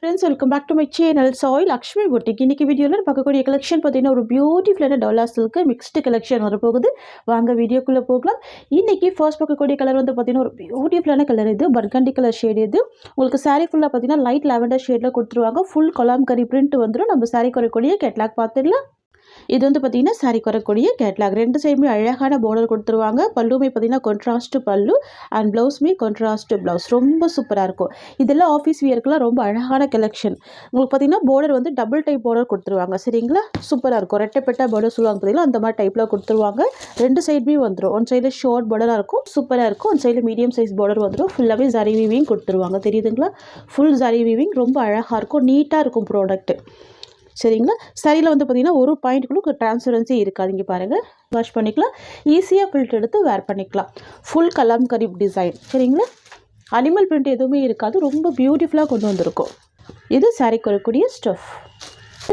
friends, welcome back to my channel Soy Lakshmi Boutique. இன்னைக்கு வீடியோல பார்க்கக்கூடிய கலெக்ஷன் பார்த்தீங்கன்னா ஒரு பியூட்டிஃபுல்லான டாலா சில்க் மிக்ஸ்டு கலெக்ஷன் வர போகுது. வாங்க வீடியோக்குள்ள போகலாம். இன்னைக்கு ஃபர்ஸ்ட் பார்க்கக்கூடிய கலர் வந்து பார்த்தீங்கன்னா ஒரு பியூட்டிஃபுல்லான கலர். இது பர்கண்டி கலர் ஷேட். இது உங்களுக்கு saree ஃபுல்லா பார்த்தீங்கன்னா லைட் லாவெண்டர் ஷேட்ல கொடுத்துருவாங்க. ஃபுல் கலாம்கரி பிரிண்ட் வந்துடும். நம்ம saree குறைக்கூடிய கேட்லாக் பார்த்துடலாம். இது வந்து பார்த்தீங்கன்னா saree குறக்கூடிய கேட்லாக். ரெண்டு சைடுமே அழகான பார்டர் கொடுத்துருவாங்க. பல்லுமே பார்த்தீங்கன்னா கான்ட்ராஸ்ட் பல்லு அண்ட் ப்ளவுஸுமே கான்ட்ராஸ்ட் ப்ளவுஸ். ரொம்ப சூப்பராக இருக்கும். இதெல்லாம் ஆஃபீஸ் வியர்க்குலாம் ரொம்ப அழகான கலெக்ஷன். உங்களுக்கு பார்த்தீங்கன்னா பார்டர் வந்து டபுள் டைப் பார்டர் கொடுத்துருவாங்க. சரிங்களா, சூப்பராக இருக்கும். ரெட்டைப்பட்டா பார்டர் சொல்லுவாங்க பார்த்தீங்களா, அந்த மாதிரி டைப்பில் கொடுத்துருவாங்க. ரெண்டு சைடுமே வந்துடும். ஒன் சைடில் ஷார்ட் பார்டராக இருக்கும், சூப்பராக இருக்கும். ஒன் சைடில் மீடியம் சைஸ் பார்டர் வந்துடும். ஃபுல்லாகவே ஜரி வீவிங் கொடுத்துருவாங்க. தெரியுதுங்களா, ஃபுல் ஜரி வீவிங் ரொம்ப அழகாக இருக்கும். நீட்டாக இருக்கும் ப்ராடக்ட்டு. சரிங்களா, சரியில் வந்து பார்த்திங்கன்னா ஒரு பாயிண்ட்டுக்குள்ள டிரான்ஸ்பரன்சி இருக்காது. இங்கே பாருங்கள், வாஷ் பண்ணிக்கலாம். ஈஸியாக ஃபில்டர் எடுத்து வேர் பண்ணிக்கலாம். Full Kalamkari design. சரிங்களா, அனிமல் பிரிண்ட் எதுவுமே இருக்காது. ரொம்ப பியூட்டிஃபுல்லாக கொண்டு வந்திருக்கும். இது saree குறக்கூடிய ஸ்டஃப்.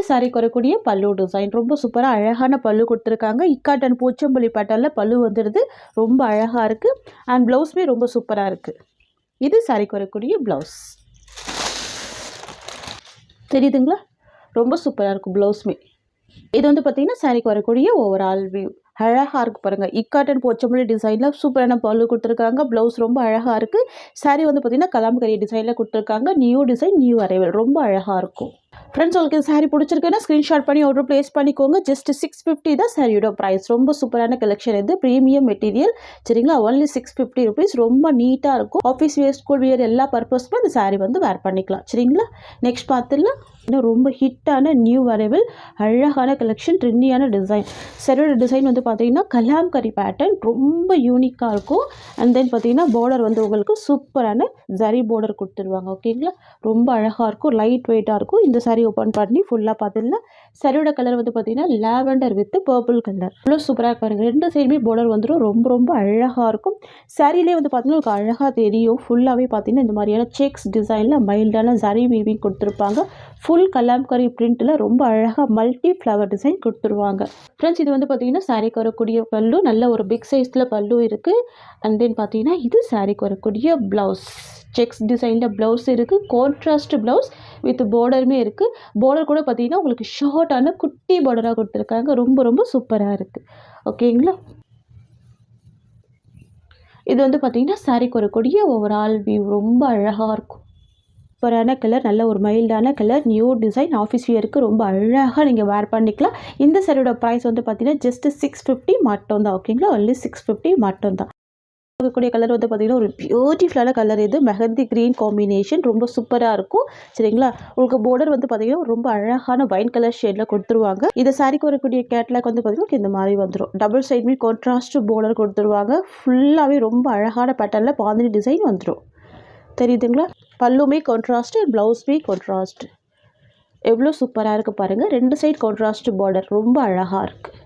saree குறக்கூடிய பல்லு டிசைன். ரொம்ப சூப்பராக அழகான பல்லு கொடுத்துருக்காங்க. இக்காட் அண்ட் பூச்சம்பள்ளி பேட்டர்னில் பல்லு வந்துடுது. ரொம்ப அழகாக இருக்குது. அண்ட் ப்ளவுஸுமே ரொம்ப சூப்பராக இருக்குது. இது saree குறக்கூடிய ப்ளவுஸ். தெரியுதுங்களா, ரொம்ப சூப்பராக இருக்கும் ப்ளவுஸுமே. இது வந்து பார்த்திங்கன்னா சாரிக்கு வரக்கூடிய ஓவரால் வியூ. அழகாக இருக்குது பாருங்கள். இக்காட்டன் போச்சம்பள்ளி டிசைனில் சூப்பரான பல்லு கொடுத்துருக்காங்க. ப்ளவுஸ் ரொம்ப அழகாக இருக்குது. சாரீ வந்து பார்த்திங்கன்னா கலாம்கரி டிசைனில் கொடுத்துருக்காங்க. New design, new arrival. ரொம்ப அழகாக இருக்கும். ஃப்ரெண்ட்ஸ், உங்களுக்கு இந்த சாரீ பிடிச்சிருக்குன்னா ஸ்க்ரீன்ஷாட் பண்ணி ஆர்டர் ப்ளேஸ் பண்ணிக்கோங்க. ஜஸ்ட் 650 தான் சாரியோட ப்ரைஸ். ரொம்ப சூப்பரான கலெக்ஷன். இது ப்ரீமியம் மெட்டீரியல். சரிங்களா, ஒன்லி 650 ருபீஸ். ரொம்ப நீட்டாக இருக்கும். ஆஃபீஸ் வியர், ஸ்கூல் வியர் எல்லா பர்பஸ்க்கும் இந்த சாரீ வந்து வேர் பண்ணிக்கலாம். சரிங்களா, நெக்ஸ்ட் பார்த்துலாம் இன்னும் ரொம்ப ஹிட்டான நியூ அரைவல் அழகான கலெக்ஷன், ட்ரெண்டியான டிசைன். சாரியோட டிசைன் வந்து பார்த்தீங்கன்னா கலாம்கரி பேட்டர்ன். ரொம்ப யூனிக்காக இருக்கும். அண்ட் தென் பார்த்தீங்கன்னா பார்டர் வந்து உங்களுக்கு சூப்பரான ஜரி பார்டர் கொடுத்துருவாங்க. ஓகேங்களா, ரொம்ப அழகாக இருக்கும். லைட் வெயிட்டாக இருக்கும். இந்த சாரீ ஓப்பன் பண்ணி ஃபுல்லாக பார்த்தீங்கன்னா சாரியோட கலர் வந்து பார்த்தீங்கன்னா லாவெண்டர் வித் பர்பிள் கலர். இவ்வளோ சூப்பராக பாருங்கள். ரெண்டு சைடுமே பார்டர் வந்துடும். ரொம்ப ரொம்ப அழகாக இருக்கும். சாரிலே வந்து பார்த்தீங்கன்னா உங்களுக்கு அழகாக தெரியும். ஃபுல்லாகவே பார்த்தீங்கன்னா இந்த மாதிரியான செக்ஸ் டிசைனில் மைல்டான ஜரி வீவிங் கொடுத்துருப்பாங்க. ஃபுல் கலாம்கரி பிரிண்ட்டில் ரொம்ப அழகாக மல்டி ஃப்ளவர் டிசைன் கொடுத்துருவாங்க. ஃப்ரெண்ட்ஸ், இது வந்து பார்த்தீங்கன்னா சாரீக்கு வரக்கூடிய பல்லு. நல்ல ஒரு பிக் சைஸில் பல்லு இருக்குது. அண்ட் தென் பார்த்தீங்கன்னா இது சாரீக்கு வரக்கூடிய ப்ளவுஸ். செக்ஸ் டிசைனில் ப்ளவுஸ் இருக்குது. கான்ட்ராஸ்ட் ப்ளவுஸ் வித் பார்டருமே இருக்குது. பார்டர் கூட பார்த்தீங்கன்னா உங்களுக்கு ஷார்ட்டான குட்டி பார்டராக கொடுத்துருக்காங்க. ரொம்ப ரொம்ப சூப்பராக இருக்குது. ஓகேங்களா, இது வந்து பார்த்தீங்கன்னா சாரீக்கு வரக்கூடிய ஓவரால் வியூ. ரொம்ப அழகாக இருக்கும். சூப்பரான கலர், நல்ல ஒரு மைல்டான கலர், நியூ டிசைன். ஆஃபீஸ் வியருக்கு ரொம்ப அழகாக நீங்கள் வேர் பண்ணிக்கலாம். இந்த சாரியோட ப்ரைஸ் வந்து பார்த்தீங்கன்னா ஜஸ்ட் 650 மட்டும் தான். ஓகேங்களா, ஒன்லி 650 மட்டும் தான். இருக்கக்கூடிய கலர் வந்து பார்த்தீங்கன்னா ஒரு பியூட்டிஃபுல்லான கலர். இது மெஹந்தி க்ரீன் காம்பினேஷன். ரொம்ப சூப்பராக இருக்கும். சரிங்களா, உங்களுக்கு பார்டர் வந்து பார்த்தீங்கன்னா ரொம்ப அழகான வைன் கலர் ஷேடில் கொடுத்துருவாங்க. இந்த சாரிக்கு வரக்கூடிய கேட்லாக் வந்து பார்த்தீங்கன்னா இந்த மாதிரி வந்துடும். டபுள் சைடுமே கான்ட்ராஸ்ட் பார்டர் கொடுத்துருவாங்க. ஃபுல்லாகவே ரொம்ப அழகான பேட்டர்னில் பாந்தினி டிசைன் வந்துடும். தெரியுதுங்களா, பல்லுமே கான்ட்ராஸ்ட், ப்ளவுஸுமே கான்ட்ராஸ்ட். எவ்வளோ சூப்பராக இருக்குது பாருங்கள். ரெண்டு சைடு கான்ட்ராஸ்ட் பார்டர். ரொம்ப அழகாக இருக்குது.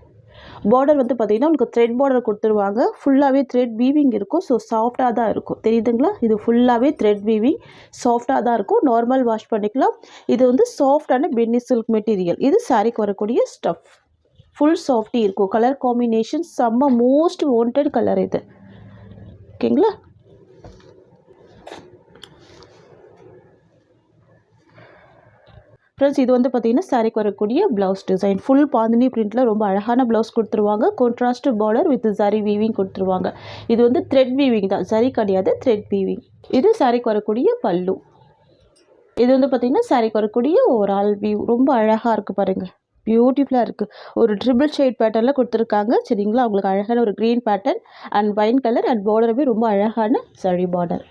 பார்டர் வந்து பார்த்திங்கன்னா உங்களுக்கு த்ரெட் பார்டர் கொடுத்துருவாங்க. ஃபுல்லாகவே த்ரெட் வீவிங் இருக்கும். ஸோ சாஃப்டாக தான் இருக்கும். தெரியுதுங்களா, இது ஃபுல்லாகவே த்ரெட் வீவிங், சாஃப்டாக தான் இருக்கும். நார்மல் வாஷ் பண்ணிக்கலாம். இது வந்து சாஃப்டான பென்னி சில்க் மெட்டீரியல். இது சாரிக்கு வரக்கூடிய ஸ்டஃப். ஃபுல் சாஃப்டி இருக்கும். கலர் காம்பினேஷன் செம்ம மோஸ்ட் வாண்டட் கலர் இது. ஓகேங்களா, ஃப்ரெண்ட்ஸ், இது வந்து பார்த்தீங்கன்னா சாரிக்கு வரக்கூடிய ப்ளவுஸ் டிசைன். ஃபுல் பாந்தினி பிரிண்ட்டில் ரொம்ப அழகான ப்ளவுஸ் கொடுத்துருவாங்க. Contrast border with zari weaving கொடுத்துருவாங்க. இது வந்து த்ரெட் வீவிங் தான், ஜரி கிடையாது, த்ரெட் வீவிங். இது சாரிக்கு வரக்கூடிய பல்லு. இது வந்து பார்த்தீங்கன்னா சாரிக்கு வரக்கூடிய ஓவரால் வியூ. ரொம்ப அழகாக இருக்குது பாருங்கள். பியூட்டிஃபுல்லாக இருக்குது. ஒரு ட்ரிபிள் ஷேட் பேட்டர்னில் கொடுத்துருக்காங்க. சரிங்களா, உங்களுக்கு அழகான ஒரு green pattern and wine colour and பார்டருமே ரொம்ப அழகான ஜரி பார்டர்.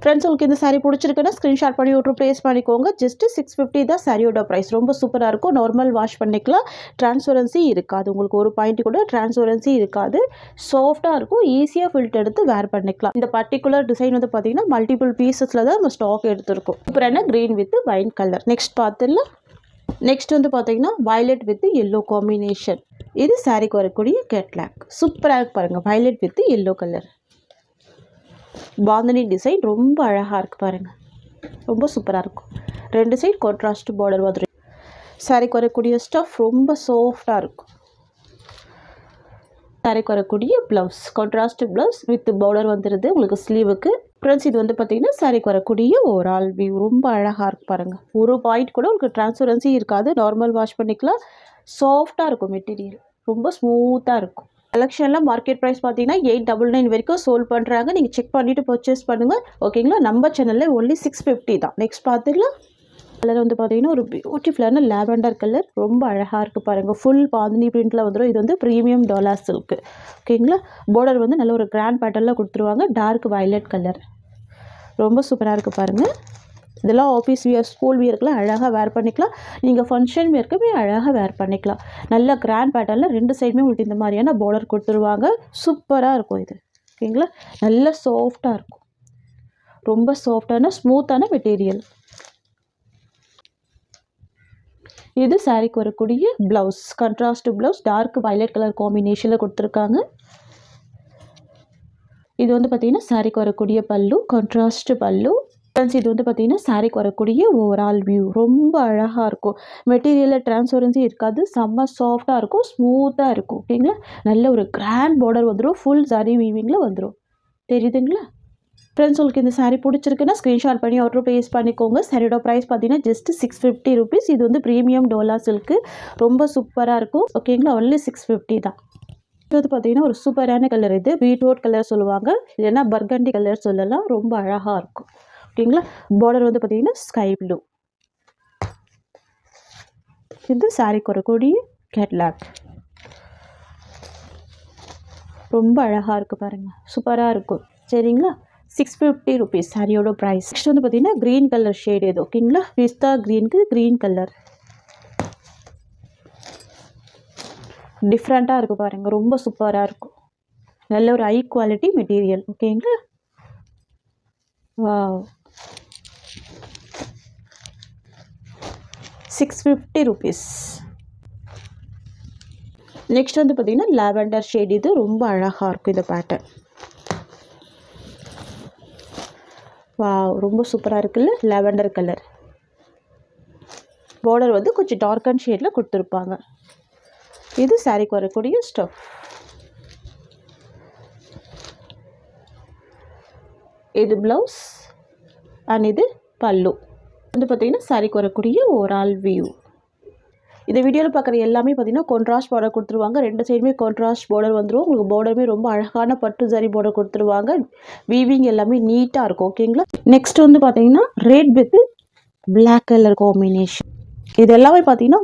ஃப்ரெண்ட்ஸ், உங்களுக்கு இந்த சாரீ பிடிச்சிருக்குன்னா ஸ்க்ரீன்ஷாட் பண்ணி ஆர்டர் ப்ளேஸ் பண்ணிக்கோங்க. ஜஸ்ட் 650 தான் சாரியோட ப்ரைஸ். ரொம்ப சூப்பராக இருக்கும். நார்மல் வாஷ் பண்ணிக்கலாம். டிரான்ஸ்பரன்சி இருக்காது. உங்களுக்கு ஒரு பாயிண்ட் கூட டிரான்ஸ்பரன்சி இருக்காது. சாஃப்டாக இருக்கும். ஈஸியாக ஃபில்டர் எடுத்து வேர் பண்ணிக்கலாம். இந்த பர்டிகுலர் டிசைன் வந்து பார்த்தீங்கன்னா மல்டிபிள் பீசஸில் தான் நம்ம ஸ்டாக் எடுத்துருக்கோம். சூப்பரான green with wine colour. Next பார்த்துடலாம். நெக்ஸ்ட் வந்து பார்த்தீங்கன்னா வயலட் வித் எல்லோ காம்பினேஷன். இது சாரிக்கு வரக்கூடிய கேட்லாக். சூப்பராக இருக்கு பாருங்கள். Violet with yellow colour bandhani design. ரொம்ப அழகாக இருக்குது பாருங்கள். ரொம்ப சூப்பராக இருக்கும். ரெண்டு சைடு கான்ட்ராஸ்ட் பார்டர் வந்துடும். சாரிக்கு வரக்கூடிய ஸ்டஃப் ரொம்ப சாஃப்டாக இருக்கும். சாரிக்கு வரக்கூடிய blouse, contrast blouse with border வந்துடுது உங்களுக்கு ஸ்லீவுக்கு. ஃப்ரெண்ட்ஸ் இது வந்து பார்த்தீங்கன்னா சாரிக்கு வரக்கூடிய ஓவரால் வியூ. ரொம்ப அழகாக இருக்கு பாருங்கள். ஒரு பாயிண்ட் கூட உங்களுக்கு டிரான்ஸ்பரன்சி இருக்காது. நார்மல் வாஷ் பண்ணிக்கலாம். சாஃப்டாக இருக்கும் மெட்டீரியல். ரொம்ப ஸ்மூத்தாக இருக்கும். கலெக்ஷனில் மார்க்கெட் ப்ரைஸ் பார்த்தீங்கன்னா 899 வரைக்கும் சோல்ட் பண்ணுறாங்க. நீங்கள் செக் பண்ணிவிட்டு பர்ச்சேஸ் பண்ணுங்கள். ஓகேங்களா. நம்ம சேனலில் ஒன்லி 650 தான். நெக்ஸ்ட் பார்த்துக்கலாம். கலர் வந்து பார்த்தீங்கன்னா ஒரு பியூட்டிஃபுல்லான லாவெண்டர் கலர். ரொம்ப அழகாக இருக்குது பாருங்கள். ஃபுல் பாந்தினி பிரிண்டில் வந்துடும். இது வந்து ப்ரீமியம் டோலா சில்க்கு. ஓகேங்களா. பார்டர் வந்து நல்ல ஒரு கிராண்ட் பேட்டர்னில் கொடுத்துருவாங்க. Dark violet colour. ரொம்ப சூப்பராக இருக்குது பாருங்கள். இதெல்லாம் ஆஃபீஸ் வியர், ஸ்கூல் வியருக்குலாம் அழகாக வேர் பண்ணிக்கலாம். நீங்கள் ஃபங்க்ஷன் வியருக்குமே அழகாக வேர் பண்ணிக்கலாம். நல்ல கிராண்ட் பேட்டர்னில் 2 சைடுமே உங்களுக்கு இந்த மாதிரியான பார்டர் கொடுத்துருவாங்க. சூப்பராக இருக்கும் இது. ஓகேங்களா. நல்ல சாஃப்டாக இருக்கும். ரொம்ப சாஃப்டான ஸ்மூத்தான மெட்டீரியல். இது சாரிக்கு வரக்கூடிய blouse, contrast blouse, dark violet colour காம்பினேஷனில் கொடுத்துருக்காங்க. இது வந்து பார்த்திங்கன்னா சாரிக்கு வரக்கூடிய பல்லு, கான்ட்ராஸ்ட் பல்லு. ஃப்ரெண்ட்ஸ் இது வந்து பார்த்திங்கன்னா சாரிக்கு வரக்கூடிய ஓவரால் வியூ. ரொம்ப அழகாக இருக்கும். மெட்டீரியலில் டிரான்ஸ்பரன்சி இருக்காது. செம்ம சாஃப்டாக இருக்கும். ஸ்மூத்தாக இருக்கும். ஓகேங்களா. நல்ல ஒரு கிராண்ட் பார்டர் வந்துடும். ஃபுல் சாரி வீவிங்கில் வந்துடும். தெரியுதுங்களா. ஃப்ரெண்ட்ஸ் உங்களுக்கு இந்த சாரீ பிடிச்சிருக்குன்னா ஸ்க்ரீன்ஷாட் பண்ணி ஆர்டர் ப்ளேஸ் பண்ணிக்கோங்க. சாரியோட ப்ரைஸ் பார்த்தீங்கன்னா ஜஸ்ட் 650 ருபீஸ். இது வந்து ப்ரீமியம் டோலா சில்க்கு. ரொம்ப சூப்பராக இருக்கும். ஓகேங்களா. ஒன்லி 650 தான். இது வந்து பார்த்தீங்கன்னா ஒரு சூப்பரான கலர். இது பீட்ரூட் கலர் சொல்லுவாங்க, இல்லைன்னா பர்கண்டி கலர் சொல்லலாம். ரொம்ப அழகாக இருக்கும். ஓகேங்களா. பார்டர் வந்து பார்த்தீங்கன்னா ஸ்கை ப்ளூ. இது சாரிக்கு வரக்கூடிய கேட்லாக். ரொம்ப அழகாக இருக்குது பாருங்கள். சூப்பராக இருக்கும். சரிங்களா. 650 ருபீஸ் சாரியோட ப்ரைஸ். நெக்ஸ்ட் வந்து பார்த்தீங்கன்னா க்ரீன் கலர் ஷேட் இது. ஓகேங்களா. பிஸ்தா க்ரீனுக்கு க்ரீன் கலர் டிஃப்ரெண்ட்டாக இருக்குது பாருங்கள். ரொம்ப சூப்பராக இருக்கும். நல்ல ஒரு ஹை குவாலிட்டி மெட்டீரியல். ஓகேங்களா. வாவ். 650 ருபீஸ். நெக்ஸ்ட் வந்து பார்த்தீங்கன்னா லாவெண்டர் ஷேட். இது ரொம்ப அழகாக இருக்கும் இந்த பேட்டர்ன். வாவ். ரொம்ப சூப்பராக இருக்குல்ல. Lavender colour. பார்டர் வந்து கொஞ்சம் டார்க் அண்ட் ஷேடில் கொடுத்துருப்பாங்க. இது சாரிக்கு வரக்கூடிய ஸ்டஃப். இது ப்ளவுஸ் அண்ட் இது பல்லு. வந்து பார்த்தீங்கன்னா சாரிக்கு வரக்கூடிய ஓவரால் வியூ. இந்த வீடியோவில் பார்க்குற எல்லாமே பார்த்தீங்கன்னா கான்ட்ராஸ்ட் பார்டர் கொடுத்துருவாங்க. 2 சைடுமே கான்ட்ராஸ்ட் பார்டர் வந்துடும். உங்களுக்கு பார்டருமே ரொம்ப அழகான பட்டு ஜரி பார்டர் கொடுத்துருவாங்க. வீவிங் எல்லாமே நீட்டாக இருக்கும். ஓகேங்களா. நெக்ஸ்ட் வந்து பார்த்தீங்கன்னா red with black colour combination. இது எல்லாமே பார்த்தீங்கன்னா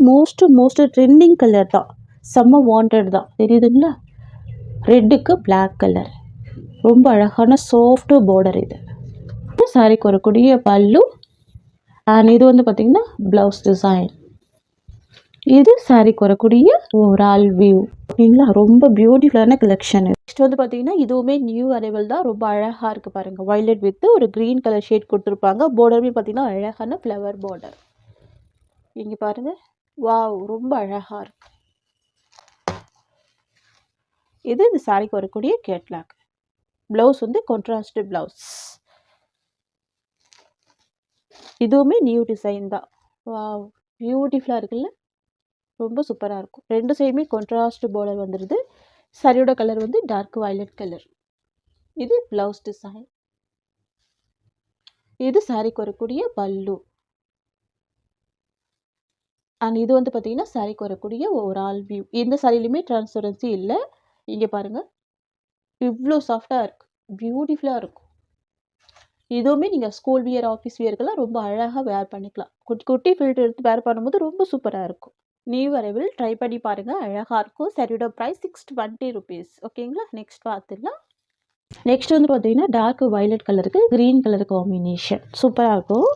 மோஸ்ட் ட்ரெண்டிங் கலர் தான். செம்ம வாண்டட் தான். தெரியுதுங்களா. ரெட்டுக்கு பிளாக் கலர். ரொம்ப அழகான சாஃப்ட் பார்டர். இது சாரிக்கு வரக்கூடிய பல்லு அண்ட் இது வந்து பார்த்திங்கன்னா ப்ளவுஸ் டிசைன். இது சாரிக்கு வரக்கூடிய ஓவரால் வியூ. ஓகேங்களா. ரொம்ப பியூட்டிஃபுல்லான கலெக்ஷன். நெக்ஸ்ட் வந்து பார்த்தீங்கன்னா இதுவுமே நியூ அரைவல் தான். ரொம்ப அழகாக இருக்குது பாருங்கள். வயலட் வித் ஒரு க்ரீன் கலர் ஷேட் கொடுத்துருப்பாங்க. பார்டருமே பார்த்தீங்கன்னா அழகான ஃப்ளவர் பார்டர். இங்கே பாருங்கள். வாவ். ரொம்ப அழகாக இருக்கு. இது இந்த சாரிக்கு வரக்கூடிய கேட்லாக். ப்ளவுஸ் வந்து கான்ட்ராஸ்ட் ப்ளவுஸ். இதுவுமே நியூ டிசைன் தான். வாவ். பியூட்டிஃபுல்லாக இருக்குல்ல. ரொம்ப சூப்பராக இருக்கும். 2 சைடுமே கான்ட்ராஸ்ட் பார்டர் வந்துடுது. சாரியோட கலர் வந்து டார்க் வயலட் கலர். இது ப்ளவுஸ் டிசைன். இது சாரிக்கு வரக்கூடிய பல்லு அண்ட் இது வந்து பார்த்தீங்கன்னா சாரிக்கு வரக்கூடிய ஓவரால் வியூ. எந்த சாரிலையுமே டிரான்ஸ்பரன்சி இல்லை. இங்கே பாருங்கள். இவ்வளோ சாஃப்டாக இருக்குது. பியூட்டிஃபுல்லாக இருக்கும். இதுவுமே நீங்கள் ஸ்கூல் வியர், ஆஃபீஸ் வியருக்கெல்லாம் ரொம்ப அழகாக வேர் பண்ணிக்கலாம். குட்டி ஃபில்டர் எடுத்து வேர் பண்ணும்போது ரொம்ப சூப்பராக இருக்கும். New arrival. ட்ரை பண்ணி பாருங்கள். அழகாக இருக்கும். சாரியோட ப்ரைஸ் 620 ருபீஸ். ஓகேங்களா. நெக்ஸ்ட் பார்த்துடலாம். நெக்ஸ்ட் வந்து பார்த்தீங்கன்னா டார்க் வயலட் கலருக்கு க்ரீன் கலர் காம்பினேஷன். சூப்பராக இருக்கும்.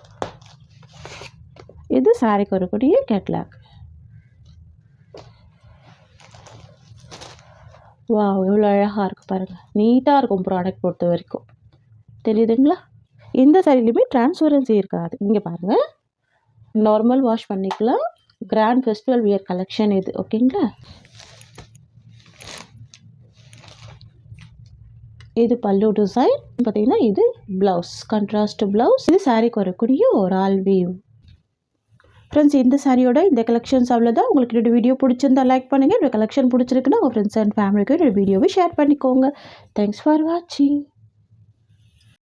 இது சாரிக்கு வரக்கூடிய கேட்லாக். வா. எவ்வளோ அழகாக இருக்குது பாருங்கள். நீட்டாக இருக்கும் ப்ராடக்ட் பொறுத்த வரைக்கும். தெரியுதுங்களா. இந்த சாரிலையுமே டிரான்ஸ்பரன்சி இருக்காது. இங்கே பாருங்கள். நார்மல் வாஷ் பண்ணிக்கலாம். கிராண்ட் ஃபெஸ்டிவல் வியர் கலெக்ஷன் இது. ஓகேங்களா. இது பல்லு டிசைன். பார்த்தீங்கன்னா இது ப்ளவுஸ், கான்ட்ராஸ்ட் ப்ளவுஸ். இது சாரிக்கு வரக்கூடிய ஒரு ஆல் வியூ. ஃப்ரெண்ட்ஸ் இந்த சாரியோட இந்த கலெக்ஷன்ஸ் அவ்வளோதான். உங்களுக்கு என்னோட வீடியோ பிடிச்சிருந்தா லைக் பண்ணுங்கள். என்னோட கலெக்ஷன் பிடிச்சிருக்குன்னா உங்கள் ஃப்ரெண்ட்ஸ் அண்ட் ஃபேமிலிக்கு என்னோட வீடியோவை ஷேர் பண்ணிக்கோங்க. தேங்க்ஸ் ஃபார் வாட்சிங்.